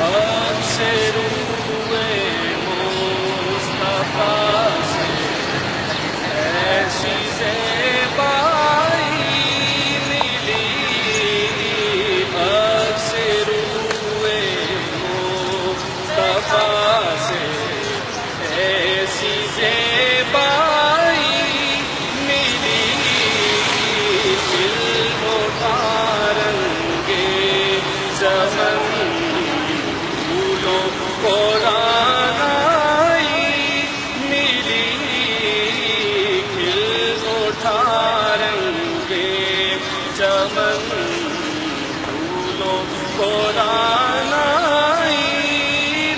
آگ سے روئے مصطفیٰ سے ایسی زیبائی ملی، آگ سے روئے مصطفیٰ سے ایسی زیبائی ملی، علم و تارنگے چمن پھولوں کو رانائی ملی، علم و تارنگے چمن پھولوں کو رانائی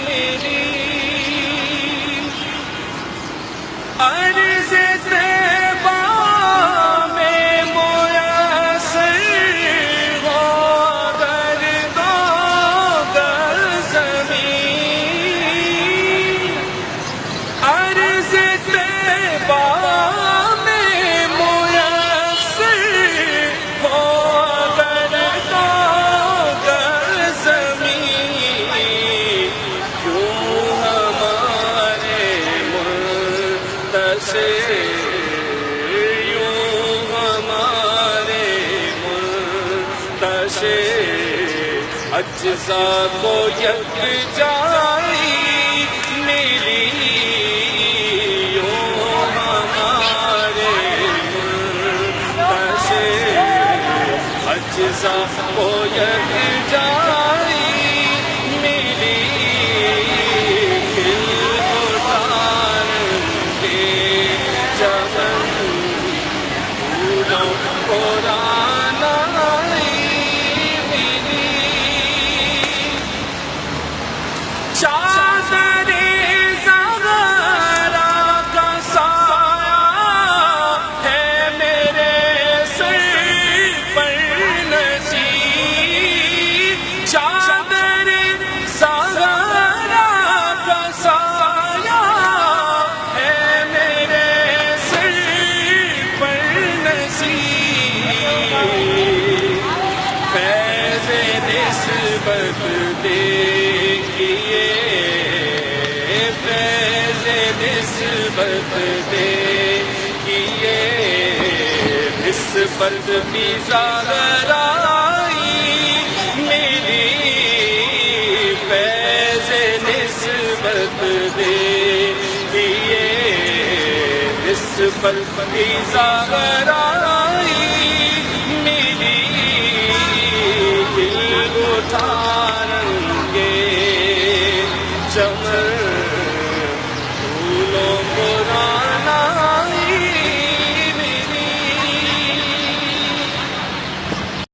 ملی، عرض طیبہ میں میسر ہو در در زمین، عرض طیبہ میں میسر ہو در در زمین، کیوں ہمارے یوں ہمارے منتشر اجزا کو یکجائی ملی، یوں ہمارے منتشر اجزا کو یکجائی ملی، چادر زغرا کا سایہ ہے میرے سر پر نصیب، چادر زغرا کا سایہ ہے میرے سر پر نصیب، فیض نسبت دیکھیے، فیض نسبت دیکھیے، نسبت بھی زغرائی ملی، فیض نسبت دیکھیے، نسبت بھی زغرائی ملی، دل اٹھا